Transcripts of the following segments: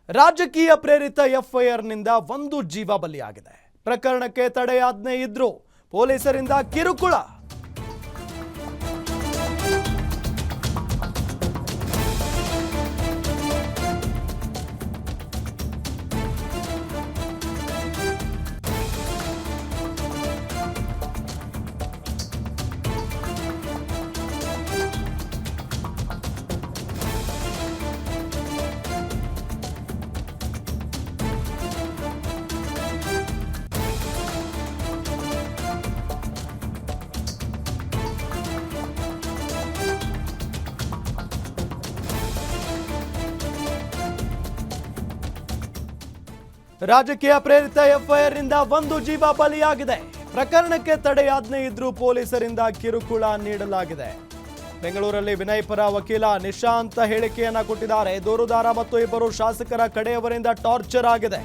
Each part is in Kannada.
ರಾಜಕೀಯ ಪ್ರೇರಿತ ಎಫ್ಐಆರ್ನಿಂದ ಒಂದು ಜೀವ ಬಲಿಯಾಗಿದೆ. ಪ್ರಕರಣಕ್ಕೆ ತಡೆಯಾಜ್ಞೆ ಇದ್ರೂ ಪೊಲೀಸರಿಂದ ಕಿರುಕುಳ. ರಾಜಕೀಯ ಪ್ರೇರಿತ ಎಫ್ಐಆರ್ನಿಂದ ಒಂದು ಜೀವ ಬಲಿಯಾಗಿದೆ. ಪ್ರಕರಣಕ್ಕೆ ತಡೆಯಾಜ್ಞೆ ಇದ್ರೂ ಪೊಲೀಸರಿಂದ ಕಿರುಕುಳ ನೀಡಲಾಗಿದೆ. ಬೆಂಗಳೂರಲ್ಲಿ ವಿನಯ್ ಪರ ವಕೀಲ ನಿಶಾಂತ್ ಹೇಳಿಕೆಯನ್ನ ಕೊಟ್ಟಿದ್ದಾರೆ. ದೂರುದಾರ ಮತ್ತು ಇಬ್ಬರು ಶಾಸಕರ ಕಡೆಯವರಿಂದ ಟಾರ್ಚರ್ ಆಗಿದೆ.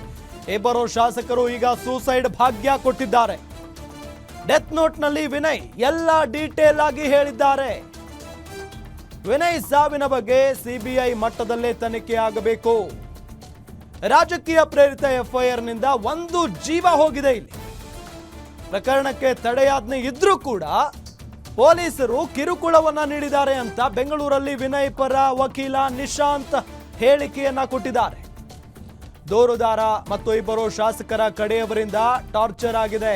ಇಬ್ಬರು ಶಾಸಕರು ಈಗ ಸೂಸೈಡ್ ಭಾಗ್ಯ ಕೊಟ್ಟಿದ್ದಾರೆ. ಡೆತ್ ನೋಟ್ನಲ್ಲಿ ವಿನಯ್ ಎಲ್ಲ ಡೀಟೇಲ್ ಆಗಿ ಹೇಳಿದ್ದಾರೆ. ವಿನಯ್ ಸಾವಿನ ಬಗ್ಗೆ ಸಿಬಿಐ ಮಟ್ಟದಲ್ಲೇ ತನಿಖೆ ಆಗಬೇಕು. ರಾಜಕೀಯ ಪ್ರೇರಿತ ಎಫ್ಐಆರ್ನಿಂದ ಒಂದು ಜೀವ ಹೋಗಿದೆ. ಇಲ್ಲಿ ಪ್ರಕರಣಕ್ಕೆ ತಡೆಯಾಜ್ಞೆ ಇದ್ರೂ ಕೂಡ ಪೊಲೀಸರು ಕಿರುಕುಳವನ್ನ ನೀಡಿದ್ದಾರೆ ಅಂತ ಬೆಂಗಳೂರಲ್ಲಿ ವಿನಯ್ ಪರ ವಕೀಲ ನಿಶಾಂತ್ ಹೇಳಿಕೆಯನ್ನ ಕೊಟ್ಟಿದ್ದಾರೆ. ದೂರುದಾರ ಮತ್ತು ಇಬ್ಬರು ಶಾಸಕರ ಕಡೆಯವರಿಂದ ಟಾರ್ಚರ್ ಆಗಿದೆ.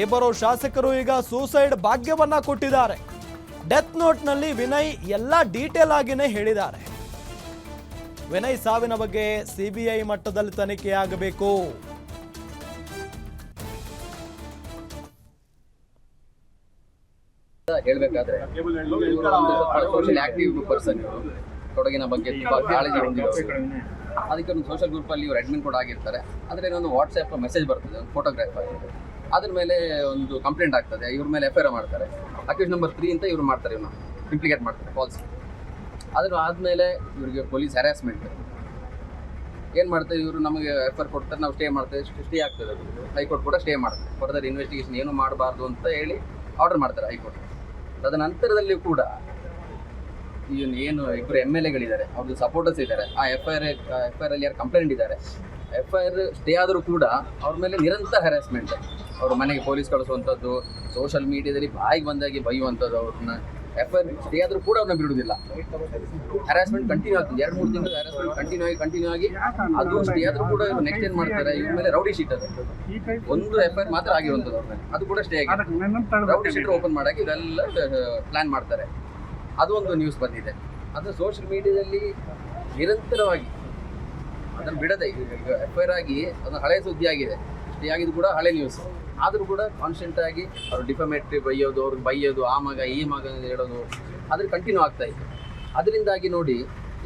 ಇಬ್ಬರು ಶಾಸಕರು ಈಗ ಸೂಸೈಡ್ ಭಾಗ್ಯವನ್ನ ಕೊಟ್ಟಿದ್ದಾರೆ. ಡೆತ್ ನೋಟ್ನಲ್ಲಿ ವಿನಯ್ ಎಲ್ಲ ಡೀಟೇಲ್ ಆಗಿನೇ ಹೇಳಿದ್ದಾರೆ. ವಿನಯ್ ಸಾವಿನ ಬಗ್ಗೆ ಸಿಬಿಐ ಮಟ್ಟದಲ್ಲಿ ತನಿಖೆ ಆಗಬೇಕು. ಹೇಳ್ಬೇಕಾದ್ರೆ ಸೋಷಿಯಲ್ ಆಕ್ಟಿವ್ ಪರ್ಸನ್, ಕೊಡಗಿನ ಬಗ್ಗೆ ತುಂಬಾ ಕಾಳಜಿ ಹೊಂದಿರೋರು. ಅದಕ್ಕೆ ಒಂದು ಸೋಷಿಯಲ್ ಗ್ರೂಪ್ ಅಲ್ಲಿ ಇವರು ಅಡ್ಮಿನ್ ಕೂಡ ಆಗಿರ್ತಾರೆ. ಆದ್ರೆ ಒಂದು ವಾಟ್ಸ್ಆಪ್ ಮೆಸೇಜ್ ಬರ್ತದೆ, ಒಂದು ಫೋಟೋಗ್ರಾಫ್ ಆಗಿದೆ. ಅದ್ರ ಮೇಲೆ ಒಂದು ಕಂಪ್ಲೇಂಟ್ ಆಗ್ತದೆ. ಇವ್ರ ಮೇಲೆ ಎಫ್ಐಆರ್ ಮಾಡ್ತಾರೆ. ಅಕ್ಯೂಸ್ ನಂಬರ್ 3 ಅಂತ ಇವ್ರು ಮಾಡ್ತಾರೆ, ಇವ್ರನ್ನ ಇಂಪ್ಲಿಕೇಟ್ ಮಾಡ್ತಾರೆ ಫಾಲ್ಸ್. ಅದ್ರ ಆದಮೇಲೆ ಇವರಿಗೆ ಪೊಲೀಸ್ ಹ್ಯಾರಾಸ್ಮೆಂಟ್ ಏನು ಮಾಡ್ತಾರೆ, ಇವರು ನಮಗೆ ಎಫ್ಐಆರ್ ಕೊಡ್ತಾರೆ, ನಾವು ಸ್ಟೇ ಮಾಡ್ತೇವೆ. ಸ್ಟೇ ಆಗ್ತದೆ. ಹೈಕೋರ್ಟ್ ಕೂಡ ಸ್ಟೇ ಮಾಡ್ತಾರೆ. ಫರ್ದರ್ ಇನ್ವೆಸ್ಟಿಗೇಷನ್ ಏನು ಮಾಡಬಾರ್ದು ಅಂತ ಹೇಳಿ ಆರ್ಡರ್ ಮಾಡ್ತಾರೆ ಹೈಕೋರ್ಟ್. ತದನಂತರದಲ್ಲಿ ಕೂಡ ಏನು ಇಬ್ಬರು MLAಗಳಿದ್ದಾರೆ, ಅವ್ರದ್ದು ಸಪೋರ್ಟರ್ಸ್ ಇದ್ದಾರೆ. ಆ ಎಫ್ಐಆರ್ ಅಲ್ಲಿ ಯಾರು ಕಂಪ್ಲೇಂಟ್ ಇದ್ದಾರೆ, ಎಫ್ಐಆರ್ ಸ್ಟೇ ಆದರೂ ಕೂಡ ಅವ್ರ ಮೇಲೆ ನಿರಂತರ ಹ್ಯಾರಾಸ್ಮೆಂಟ್. ಅವ್ರ ಮನೆಗೆ ಪೊಲೀಸ್ ಕಳಿಸುವಂಥದ್ದು, ಸೋಷಿಯಲ್ ಮೀಡಿಯಾದಲ್ಲಿ ಬಾಯಿಗೆ ಬಂದಾಗಿ ಬೈಯುವಂಥದ್ದು. ಅವ್ರನ್ನ ಎಫ್ಐಆರ್ ಸ್ಟೇ ಆದರೂ ಕೂಡ ಅವ್ರನ್ನ ಬಿಡುವುದಿಲ್ಲ. ಹ್ಯಾರಾಸ್ಮೆಂಟ್ ಕಂಟಿನ್ಯೂ ಆಗ್ತದೆ. 2-3 ತಿಂಗಳು ಹ್ಯಾರಾಸ್ಮೆಂಟ್ ಕಂಟಿನ್ಯೂ ಆಗಿ ಅದು ಸ್ಟೇ ಆದರೂ ಕೂಡ ಇವರು ನೆಕ್ಸ್ಟ್ ಏನು ಮಾಡ್ತಾರೆ, ಇವ್ರ ಮೇಲೆ ರೌಡಿ ಶೀಟರ್ ಒಂದು ಎಫ್ಐಆರ್ ಮಾತ್ರ ಆಗಿರುವಂಥದ್ದು ಅವ್ರ ಮೇಲೆ, ಅದು ಕೂಡ ಸ್ಟೇ ಆಗಿದೆ. ರೌಡಿ ಶೀಟರ್ ಓಪನ್ ಮಾಡೋಕೆ ಇವರೆಲ್ಲ ಪ್ಲಾನ್ ಮಾಡ್ತಾರೆ. ಅದು ಒಂದು ನ್ಯೂಸ್ ಬಂದಿದೆ. ಅದು ಸೋಷಿಯಲ್ ಮೀಡಿಯಾದಲ್ಲಿ ನಿರಂತರವಾಗಿ ಅದನ್ನು ಬಿಡದೆ ಈಗ ಎಫ್ಐಆರ್ ಆಗಿ ಅದನ್ನು ಹಳೆ ಸುದ್ದಿ ಆಗಿದೆ. ಸ್ಟೇ ಆಗಿದ್ದು ಕೂಡ ಹಳೆ ನ್ಯೂಸ್. ಆದರೂ ಕೂಡ ಕಾನ್ಸ್ಟೆಂಟ್ ಆಗಿ ಅವ್ರು ಡಿಫಮೇಟ್ರಿ ಬೈಯೋದು, ಅವ್ರಿಗೆ ಬೈಯೋದು, ಆ ಮಗ ಈ ಮಗ ಹೇಳೋದು, ಅದ್ರ ಕಂಟಿನ್ಯೂ ಆಗ್ತಾ ಇತ್ತು. ಅದರಿಂದಾಗಿ ನೋಡಿ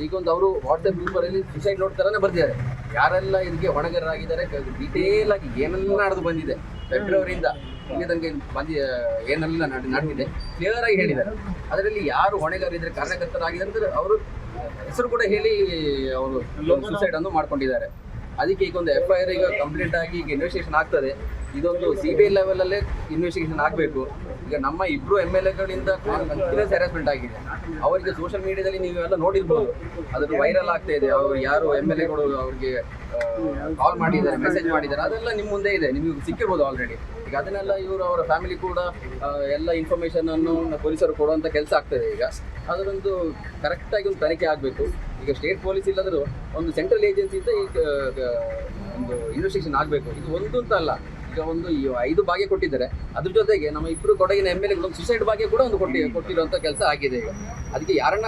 ಈಗ ಒಂದು ಅವರು ವಾಟ್ಸಪ್ ಗ್ರೂಪಲ್ಲಿ ಸುಸೈಡ್ ನೋಟ್ ಥರನೇ ಬರ್ತಿದ್ದಾರೆ. ಯಾರೆಲ್ಲ ಇದಕ್ಕೆ ಹೊಣೆಗಾರರಾಗಿದ್ದಾರೆ, ಡೀಟೇಲ್ ಆಗಿ ಏನೆಲ್ಲ ನಡೆದು ಬಂದಿದೆ ಫೆಬ್ರವರಿಯಿಂದ ಇಲ್ಲಿ ತನಕ ಏನೆಲ್ಲ ನಡೆದಿದೆ ಕ್ಲಿಯರ್ ಆಗಿ ಹೇಳಿದ್ದಾರೆ. ಅದರಲ್ಲಿ ಯಾರು ಹೊಣೆಗಾರಿದ್ದಾರೆ, ಕಾರಣಕರ್ತರಾಗಿದ್ದಾರೆ ಅಂದರೆ ಅವರು ಹೆಸರು ಕೂಡ ಹೇಳಿ ಅವರು ಸುಸೈಡ್ ಅನ್ನು ಮಾಡ್ಕೊಂಡಿದ್ದಾರೆ. ಅದಕ್ಕೆ ಈಗ ಒಂದು ಎಫ್ಐಆರ್ ಈಗ ಕಂಪ್ಲೀಟ್ ಆಗಿ ಈಗ ಇನ್ವೆಸ್ಟಿಗೇಷನ್ ಆಗ್ತದೆ. ಇದೊಂದು CBI ಲೆವೆಲಲ್ಲೇ ಇನ್ವೆಸ್ಟಿಗೇಷನ್ ಆಗಬೇಕು. ಈಗ ನಮ್ಮ ಇಬ್ಬರು MLAಗಳಿಂದ ಕಂಟಿನ್ಯೂಸ್ ಹ್ಯಾರಾಸ್ಮೆಂಟ್ ಆಗಿದೆ. ಅವರಿಗೆ ಸೋಷಿಯಲ್ ಮೀಡಿಯಾದಲ್ಲಿ ನೀವೆಲ್ಲ ನೋಡಿರ್ಬೋದು, ಅದನ್ನು ವೈರಲ್ ಆಗ್ತಾ ಇದೆ. ಅವರು ಯಾರು MLAಗಳು ಅವ್ರಿಗೆ ಕಾಲ್ ಮಾಡಿದ್ದಾರೆ, ಮೆಸೇಜ್ ಮಾಡಿದ್ದಾರೆ, ಅದೆಲ್ಲ ನಿಮ್ಮ ಮುಂದೆ ಇದೆ, ನಿಮಗೆ ಸಿಕ್ಕಿರ್ಬೋದು ಆಲ್ರೆಡಿ. ಈಗ ಅದನ್ನೆಲ್ಲ ಇವರು ಅವರ ಫ್ಯಾಮಿಲಿ ಕೂಡ ಎಲ್ಲ ಇನ್ಫಾರ್ಮೇಷನ್ ಅನ್ನು ಪೊಲೀಸರು ಕೊಡುವಂಥ ಕೆಲಸ ಆಗ್ತದೆ. ಈಗ ಅದರೊಂದು ಕರೆಕ್ಟಾಗಿ ಒಂದು ತನಿಖೆ ಆಗಬೇಕು. ಈಗ ಸ್ಟೇಟ್ ಪೊಲೀಸ್ ಇಲ್ಲದರೂ ಒಂದು ಸೆಂಟ್ರಲ್ ಏಜೆನ್ಸಿಯಿಂದ ಈಗ ಒಂದು ಇನ್ವೆಸ್ಟಿಗೇಷನ್ ಆಗಬೇಕು. ಇದು ಒಂದು ಅಂತ ಅಲ್ಲ, ಈಗ ಒಂದು 5 ಭಾಗ್ಯ ಕೊಟ್ಟಿದ್ದಾರೆ. ಅದ್ರ ಜೊತೆಗೆ ನಮ್ಮ ಇಬ್ಬರು ಕೊಡಗಿನ MLAಗಳು ಒಂದು ಸುಸೈಡ್ ಭಾಗ್ಯ ಕೂಡ ಒಂದು ಕೊಟ್ಟಿರುವಂಥ ಕೆಲಸ ಆಗಿದೆ. ಈಗ ಅದಕ್ಕೆ ಯಾರನ್ನ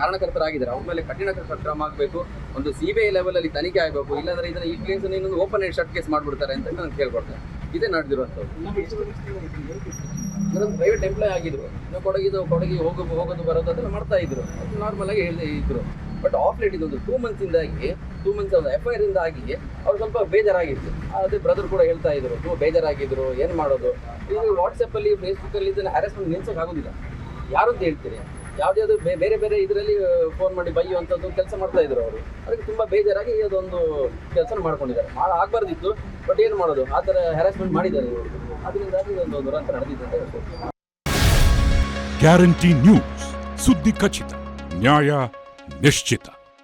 ಕಾರಣಕರ್ತರಾಗಿದ್ದಾರೆ ಅವ್ರ ಮೇಲೆ ಕಠಿಣ ಕ್ರಮ ಆಗಬೇಕು. ಒಂದು CBI ಲೆವೆಲಲ್ಲಿ ತನಿಖೆ ಆಗಬೇಕು. ಇಲ್ಲಾಂದರೆ ಇದನ್ನು ಈ ಕೇಸ್ ಇನ್ನೊಂದು ಓಪನ್ ಅಂಡ್ ಶಟ್ ಕೇಸ್ ಮಾಡಿಬಿಡ್ತಾರೆ ಅಂತ ನಾನು ಕೇಳ್ಕೊಡ್ತೇನೆ. ಇದೇ ನಡೆದಿರುವಂಥದ್ದು. ಇವರೊಂದು ಪ್ರೈವೇಟ್ ಎಂಪ್ಲಾಯ್ ಆಗಿದ್ರು. ಕೊಡಗಿ ಹೋಗೋದು ಬರೋದು ಅದನ್ನು ಮಾಡ್ತಾ ಇದ್ರು. ಅದು ನಾರ್ಮಲ್ ಆಗಿ ಇದ್ರು. ಬಟ್ ಆಫ್ ಲೇಟ್ ಇದೊಂದು 2 ಮಂತ್ಸ್ ಎಫ್ಐಆರ್ ಇಂದ ಆಗಿ ಅವ್ರು ಸ್ವಲ್ಪ ಬೇಜಾರಾಗಿತ್ತು. ಅದೇ ಬ್ರದರ್ ಕೂಡ ಹೇಳ್ತಾ ಇದ್ರು, ತುಂಬ ಬೇಜಾರಾಗಿದ್ರು, ಏನು ಮಾಡೋದು. ಇದು ವಾಟ್ಸಪ್ಪಲ್ಲಿ, ಫೇಸ್ಬುಕ್ಕಲ್ಲಿ ಇದನ್ನು ಹ್ಯಾರಾಸ್ಮೆಂಟ್ ನಿಲ್ಸೋಕೆ ಆಗೋದಿಲ್ಲ. ಯಾರು ಅಂತ ಹೇಳ್ತೀರಿ, ಯಾವುದ್ಯಾವುದು ಬೇರೆ ಇದರಲ್ಲಿ ಫೋನ್ ಮಾಡಿ ಬೈಯುವಂಥದ್ದು ಕೆಲಸ ಮಾಡ್ತಾ ಇದ್ರು ಅವರು. ಅದಕ್ಕೆ ತುಂಬ ಬೇಜಾರಾಗಿ ಅದೊಂದು ಕೆಲಸ ಮಾಡ್ಕೊಂಡಿದ್ದಾರೆ. ಆಗಬಾರ್ದಿತ್ತು, ಬಟ್ ಏನು ಮಾಡೋದು, ಆ ಥರ ಹ್ಯಾರಾಸ್ಮೆಂಟ್ ಮಾಡಿದ್ದಾರೆ ಇವರು. ಅದರಿಂದಾಗಿ ಇದೊಂದು ದುರಂತ ನಡೆದಿದೆ ಅಂತ ಹೇಳ್ಬೋದು. ಗ್ಯಾರಂಟಿ ನ್ಯೂಸ್, ಸುದ್ದಿ ಖಚಿತ, ನ್ಯಾಯ ನಿಶ್ಚಿತ.